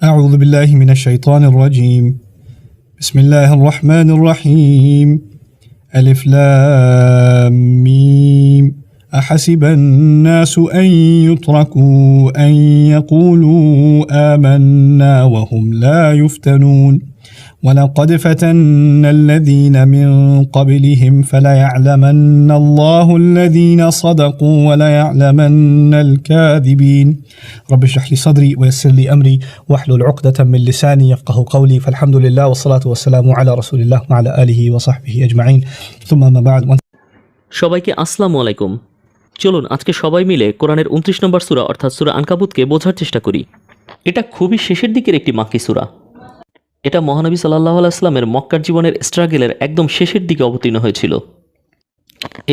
أعوذ بالله من الشيطان الرجيم بسم الله الرحمن الرحيم ألف لام ميم أحسب الناس أن يتركوا أن يقولوا آمنا وهم لا يفتنون ولقد فتنا الذين من قبلهم فليعلمن الله الذين صدقوا وليعلمن الكاذبين رب اشرح لي صدري ويسر لي أمري واحلل عقدة من لساني يفقه قولي فالحمد لله والصلاة والسلام على رسول الله وعلى آله وصحبه أجمعين ثم ما بعد. সবাইকে আসসালামু আলাইকুম। চলুন আজকে সবাই মিলে কোরআনের 29 নম্বর সূরা অর্থাৎ সূরা আনকাবুতকে বোঝার চেষ্টা করি। এটা খুবই শেষের দিকের একটি মাক্কি সূরা। এটা মহানবী সাল্লাল্লাহু আলাইহি ওয়াসাল্লামের মক্কার জীবনের স্ট্রাগলের একদম শেষের দিকে অবতীর্ণ হয়েছিল।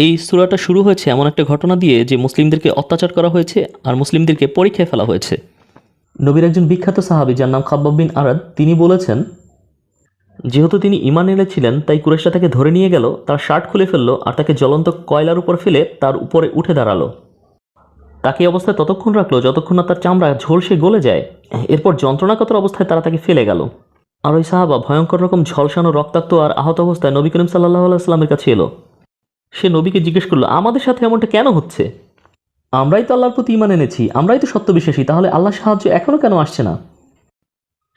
এই সূরাটা শুরু হয়েছে এমন একটা ঘটনা দিয়ে যে মুসলিমদেরকে অত্যাচার করা হয়েছে আর মুসলিমদেরকে পরীক্ষায় ফেলা হয়েছে। নবীর একজন বিখ্যাত সাহাবী যার নাম খাব্বাব বিন আরাদ তিনি বলেছেন, যেহেতু তিনি ঈমান এনেছিলেন তাই কুরাইশরা তাকে ধরে নিয়ে গেল, তার শার্ট খুলে ফেললো আর তাকে জ্বলন্ত কয়লার উপর ফেলে তার উপরে উঠে দাঁড়ালো। তাকে অবস্থায় ততক্ষণ রাখলো যতক্ষণ না তার চামড়া ঝলসে গলে যায়। এরপর যন্ত্রণাকাতর অবস্থায় তারা তাকে ফেলে গেল। আর ওই সাহাবা ভয়ঙ্কর রকম ঝলসানো, রক্তাক্ত আর আহত অবস্থায় নবী করিম সাল্লাল্লাহু আলাইহি ওয়াসাল্লামের কাছে এলো। সে নবীকে জিজ্ঞেস করলো, আমাদের সাথে এমনটা কেন হচ্ছে? আমরাই তো আল্লাহর প্রতি ঈমান এনেছি, আমরাই তো সত্য বিশ্বাসী, তাহলে আল্লাহর সাহায্য এখনও কেন আসছে না?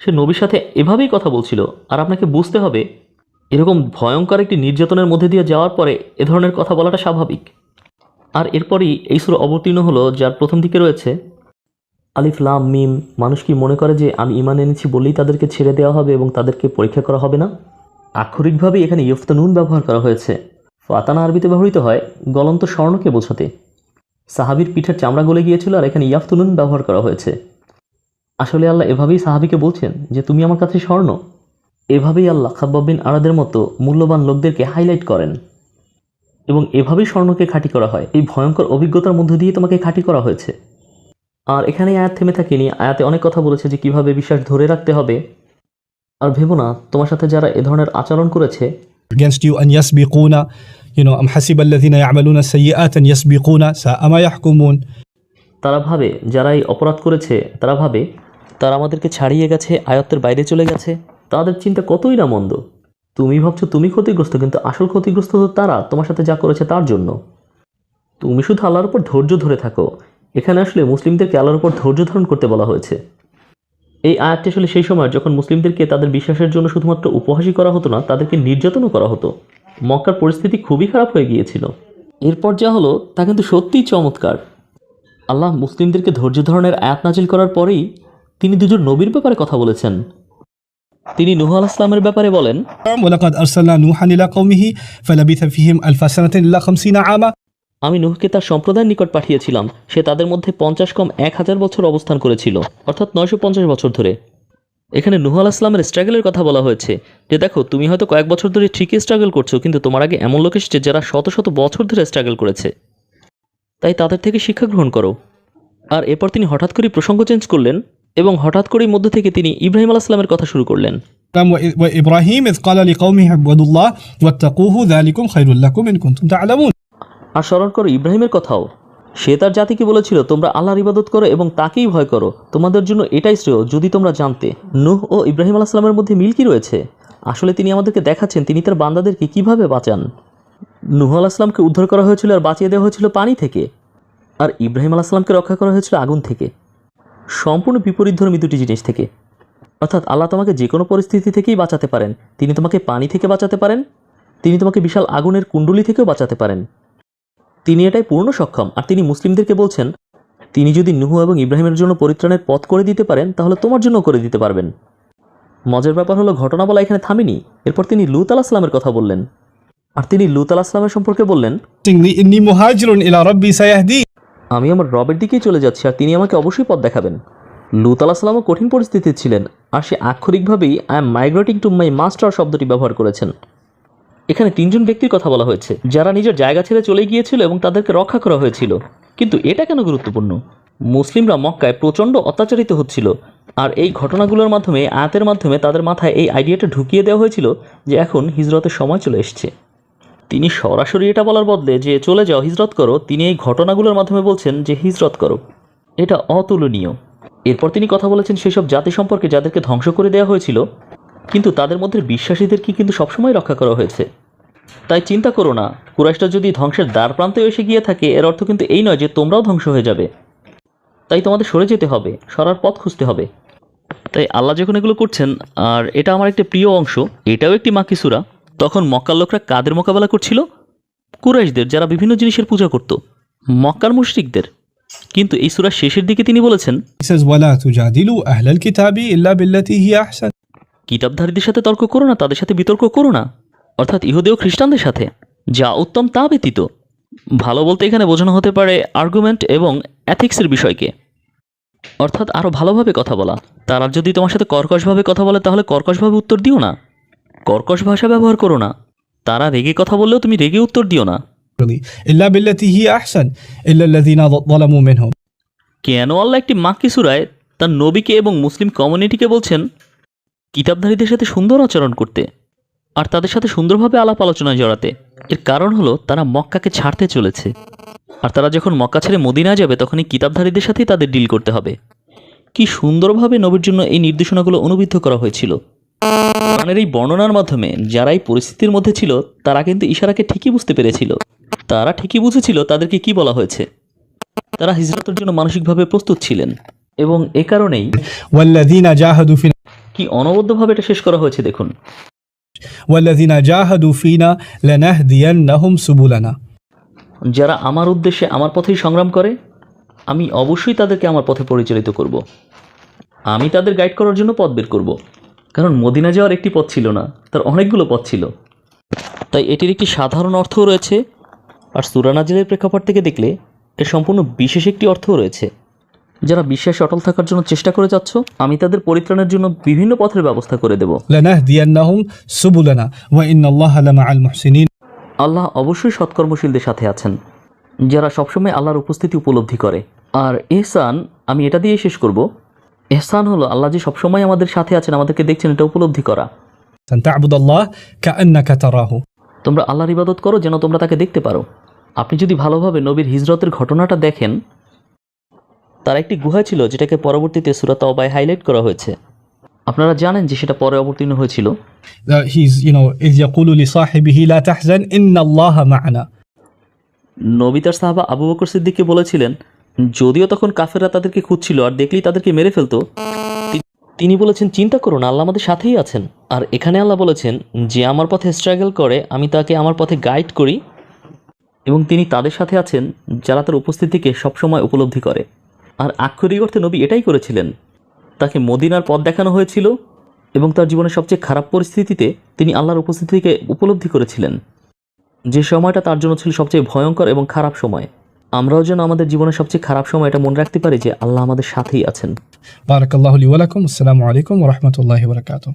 সে নবীর সাথে এভাবেই কথা বলছিল। আর আপনাকে বুঝতে হবে, এরকম ভয়ঙ্কর একটি নির্যাতনের মধ্যে দিয়ে যাওয়ার পরে এ ধরনের কথা বলাটা স্বাভাবিক। আর এরপরই এই সূরা অবতীর্ণ হলো, যার প্রথম দিকে রয়েছে আলিফ লাম মিম। মানুষ কি মনে করে যে আমি ঈমান এনেছি বললেই তাদেরকে ছেড়ে দেওয়া হবে এবং তাদেরকে পরীক্ষা করা হবে না? আক্ষরিকভাবে এখানে ইফতানুন ব্যবহার করা হয়েছে। ফাতানা আরবিতে ব্যবহৃত হয় গলন্ত স্বর্ণকে বোঝাতে। সাহাবীর পিঠের চামড়া গলে গিয়েছিল আর এখানে ইয়াফতুনুন ব্যবহার করা হয়েছে। আসলে আল্লাহ এভাবেই সাহাবীকে বলছেন যে তুমি আমার কাছে স্বর্ণ। এভাবেই আল্লাহ খাব্বাব বিন আরাদের মতো মূল্যবান লোকদেরকে হাইলাইট করেন এবং এভাবেই স্বর্ণকে খাঁটি করা হয়। এই ভয়ঙ্কর অভিজ্ঞতার মধ্য দিয়ে তোমাকে খাঁটি করা হয়েছে। আর এখানেই আয়াত থেমে থাকেনি, আয়াতে অনেক কথা বলেছে যে কিভাবে বিশ্বাস ধরে রাখতে হবে। আর ভেবো না তোমার সাথে যারা এ ধরনের আচরণ করেছে against you أن يسبقونا أم حسب الذين يعملون السيئات أن يسبقونا ساء ما يحكمون. তারা ভাবে, যারা এই অপরাধ করেছে তারা ভাবে তারা আমাদেরকে ছাড়িয়ে গেছে, আয়ত্তের বাইরে চলে গেছে। তাদের চিন্তা কতই না মন্দ। তুমি ভাবছো তুমি ক্ষতিগ্রস্ত, কিন্তু আসল ক্ষতিগ্রস্ত তো তারা তোমার সাথে যা করেছে তার জন্য। তুমি শুধু আল্লাহর উপর ধৈর্য ধরে থাকো। এখানে আসলে মুসলিমদেরকে আল্লাহর উপর ধৈর্য ধারণ করতে বলা হয়েছে। এই আয়াতটি আসলে সেই সময় যখন মুসলিমদেরকে তাদের বিশ্বাসের জন্য শুধুমাত্র উপহাসই করা হতো না, তাদেরকে নির্যাতনও করা হতো। মক্কার পরিস্থিতি খুবই খারাপ হয়ে গিয়েছিল। এরপর যা হলো তা কিন্তু সত্যিই চমৎকার। আল্লাহ মুসলিমদেরকে ধৈর্য ধারণের আয়াত নাজিল করার পরেই তিনি দুজন নবীর ব্যাপারে কথা বলেছেন। তিনি নূহ আলাইহিস সালামের ব্যাপারে বলেন, ولقد أرسلنا نوحا إلى قومه فلبث فيهم 1000 سنة إلا 50 عاما. আমি নূহকে তার সম্প্রদায়ের নিকট পাঠিয়েছিলাম, সে তাদের মধ্যে 50 কম 1000 বছর অবস্থান করেছিল, অর্থাৎ 950 বছর ধরে। এখানে নূহ আলাইহিস সালামের স্ট্রাগলের কথা বলা হয়েছে যে দেখো তুমি হয়তো কয়েক বছর ধরে ঠিকই স্ট্রাগল করছো, কিন্তু তোমার আগে এমন লোক এসেছে যারা শত শত বছর ধরে স্ট্রাগল করেছে, তাই তাদের থেকে শিক্ষা গ্রহণ করো। আর এরপর তিনি হঠাৎ করেই প্রসঙ্গ চেঞ্জ করলেন এবং হঠাৎ করেই মধ্য থেকে তিনি ইব্রাহিম আলাইহিস সালামের কথা শুরু করলেন। وإبراهيم إذ قال لقومه اعبدوا الله واتقوه ذلكم خير لكم إن كنتم تعلمون. আর স্মরণ করো ইব্রাহিমের কথাও। সে তার জাতিকে বলেছিল তোমরা আল্লাহর ইবাদত করো এবং তাকেই ভয় করো, তোমাদের জন্য এটাই শ্রেয় যদি তোমরা জানতে। নূহ ও ইব্রাহিম আলাইহিস সালামের মধ্যে মিল কি রয়েছে? আসলে তিনি আমাদেরকে দেখাচ্ছেন তিনি তার বান্দাদেরকে কিভাবে বাঁচান। নূহ আলাইহিস সালামকে উদ্ধার করা হয়েছিল আর বাঁচিয়ে দেওয়া হয়েছিল পানি থেকে, আর ইব্রাহিম আলাইহিস সালামকে রক্ষা করা হয়েছিল আগুন থেকে। সম্পূর্ণ বিপরীতধর্মী দুটি জিনিস থেকে। অর্থাৎ আল্লাহ তোমাকে যে কোনো পরিস্থিতি থেকেই বাঁচাতে পারেন। তিনি তোমাকে পানি থেকে বাঁচাতে পারেন, তিনি তোমাকে বিশাল আগুনের কুণ্ডলী থেকেও বাঁচাতে পারেন। তিনি এটাই পূর্ণ সক্ষম। আর তিনি মুসলিমদেরকে বলছেন তিনি যদি নূহ এবং ইব্রাহিমের জন্য পরিত্রাণের পথ করে দিতে পারেন তাহলে তোমার জন্য করে দিতে পারবেন। মজার ব্যাপার হলো ঘটনা বলা এখানে থামেনি। এরপর তিনি লূত আলাইহিস সালামের কথা বললেন। আর তিনি লূত আলাইহিস সালামের সম্পর্কে বললেন, إني مهاجر إلى ربي سيهدين. আমি আমার রবের দিকেই চলে যাচ্ছি আর তিনি আমাকে অবশ্যই পথ দেখাবেন। লূত আলাইহিস সালামও কঠিন পরিস্থিতিতে ছিলেন আর সে আক্ষরিকভাবেই I am migrating to my master শব্দটি ব্যবহার করেছেন। এখানে তিনজন ব্যক্তির কথা বলা হয়েছে যারা নিজের জায়গা ছেড়ে চলে গিয়েছিল এবং তাদেরকে রক্ষা করা হয়েছিল। কিন্তু এটা কেন গুরুত্বপূর্ণ? মুসলিমরা মক্কায় প্রচণ্ড অত্যাচারিত হচ্ছিল আর এই ঘটনাগুলোর মাধ্যমে, আয়াতের মাধ্যমে তাদের মাথায় এই আইডিয়াটা ঢুকিয়ে দেওয়া হয়েছিল যে এখন হিজরতের সময় চলে এসছে। তিনি সরাসরি এটা বলার বদলে যে চলে যাও হিজরত করো, তিনি এই ঘটনাগুলোর মাধ্যমে বলছেন যে হিজরত করো। এটা অতুলনীয়। এরপর তিনি কথা বলেছেন সেসব জাতি সম্পর্কে যাদেরকে ধ্বংস করে দেওয়া হয়েছিল, কিন্তু তাদের মধ্যে বিশ্বাসীদেরকে কিন্তু সবসময় রক্ষা করা হয়েছে। তাই চিন্তা করো না, কুরাইশটা যদি ধ্বংসের দ্বার প্রান্তে এসে গিয়ে থাকে, এর অর্থ কিন্তু এই নয় যে তোমরাও ধ্বংস হয়ে যাবে। তাই তোমাদের সরে যেতে হবে, সরার পথ খুঁজতে হবে। তাই আল্লাহ যখন এগুলো করছেন, আর এটা আমার একটা প্রিয় অংশ, এটাও একটি মাক্কি সূরা, তখন মক্কার লোকরা কাদের মোকাবেলা করছিল? কুরাইশদের, যারা বিভিন্ন জিনিসের পূজা করত, মক্কার মুশরিকদের। কিন্তু এই সূরার শেষের দিকে তিনি বলেছেন, He says, وَلَا تُجَادِلُوا أَهْلَ الْكِتَابِ إِلَّا بِالَّتِي هِيَ أَحْسَنُ কিতাবধারীদের সাথে তর্ক করো না, তাদের সাথে বিতর্ক করো না, অর্থাৎ ইহুদি ও খ্রিস্টানদের সাথে, যা উত্তম তা ব্যতীত। ভালো বলতে এখানে বোঝানো হতে পারে আর্গুমেন্ট এবং অ্যাথিক্সের বিষয়কে, অর্থাৎ আরও ভালোভাবে কথা বলা। তারা যদি তোমার সাথে কর্কশভাবে কথা বলে, তাহলে কর্কশভাবে উত্তর দিও না, কর্কশ ভাষা ব্যবহার করো না। তারা রেগে কথা বললেও তুমি রেগে উত্তর দিও না। إلا بالتي هي أحسن إلا الذين ظلموا منهم কেন আল্লাহ একটি মাক্কি সূরায় তার নবীকে এবং মুসলিম কমিউনিটিকে বলছেন কিতাবধারীদের সাথে সুন্দর আচরণ করতে আর তাদের সাথে সুন্দরভাবে আলাপ আলোচনায় জড়াতে? এর কারণ হলো তারা মক্কাকে ছাড়তে চলেছে, আর তারা যখন মক্কা ছেড়ে মদিনায় যাবে, তখন এই কিতাবধারীদের সাথেই তাদের ডিল করতে হবে। কি সুন্দরভাবে নবীর জন্য এই নির্দেশনাগুলো অনুবিদ্ধ করা হয়েছিল। কোরআনের এই বর্ণনার মাধ্যমে যারা এই পরিস্থিতির মধ্যে ছিল, তারা কিন্তু ইশারাকে ঠিকই বুঝতে পেরেছিল। তারা ঠিকই বুঝেছিল তাদেরকে কি বলা হয়েছে। তারা হিজরতের জন্য মানসিকভাবে প্রস্তুত ছিলেন, এবং এ কারণেই والذين جاهدوا فينا কি অনবদ্যভাবে এটা শেষ করা হয়েছে দেখুন। والذين جاهدوا فينا لنهدينهم سبلنا যারা আমার উদ্দেশ্যে আমার পথেই সংগ্রাম করে, আমি অবশ্যই তাদেরকে আমার পথে পরিচালিত করব। আমি তাদের গাইড করার জন্য পথ বের করব। কারণ মদিনা যাওয়ার একটি পথ ছিল না, তার অনেকগুলো পথ ছিল। তাই এটির একটি সাধারণ অর্থও রয়েছে, আর সূরা নাজিলের প্রেক্ষাপট থেকে দেখলে এর সম্পূর্ণ বিশেষ একটি অর্থও রয়েছে। যারা বিশ্বাসে অটল থাকার জন্য চেষ্টা করে যাচ্ছ, আমি তাদের পরিত্রাণের জন্য বিভিন্ন পথের ব্যবস্থা করে দেব। لنهدينهم سبلنا وإن الله لمع المحسنين আল্লাহ অবশ্যই সৎকর্মশীলদের সাথে আছেন, যারা সবসময় আল্লাহর উপস্থিতি উপলব্ধি করে। আর ইহসান, আমি এটা দিয়ে শেষ করব। ইহসান হলো আল্লাহ যে সবসময় আমাদের সাথে আছেন, আমাদেরকে দেখছেন, এটা উপলব্ধি করা। أن تعبد الله كأنك تراه তোমরা আল্লাহর ইবাদত করো যেন তোমরা তাকে দেখতে পারো। আপনি যদি ভালোভাবে নবীর হিজরতের ঘটনাটা দেখেন, তার একটি গুহা ছিল যেটাকে পরবর্তীতে সূরা তাওবায় হাইলাইট করা হয়েছে। আপনারা জানেন যে সেটা পরে অবতীর্ণ হয়েছিল। He's إذ يقول لصاحبه لا تحزن إن الله معنا নবী তার সাহাবা আবু বকর সিদ্দিককে বলেছিলেন, যদিও তখন কাফেররা তাদেরকে খুঁজছিল আর দেখলেই তাদেরকে মেরে ফেলতো, তিনি বলেছেন, চিন্তা করুন, আল্লাহ আমাদের সাথেই আছেন। আর এখানে আল্লাহ বলেছেন, যে আমার পথে স্ট্রাগল করে, আমি তাকে আমার পথে গাইড করি, এবং তিনি তাদের সাথে আছেন যারা তার উপস্থিতিকে সবসময় উপলব্ধি করে। আর আক্ষরিক অর্থে নবী এটাই করেছিলেন। তাকে মদিনার পথ দেখানো হয়েছিল, এবং তার জীবনের সবচেয়ে খারাপ পরিস্থিতিতে তিনি আল্লাহর উপস্থিতিকে উপলব্ধি করেছিলেন, যে সময়টা তার জন্য ছিল সবচেয়ে ভয়ঙ্কর এবং খারাপ সময়। আমরাও যেন আমাদের জীবনের সবচেয়ে খারাপ সময় এটা মনে রাখতে পারি যে আল্লাহ আমাদের সাথেই আছেন। بارك الله لي ولكم. السلام عليكم ورحمة الله وبركاته.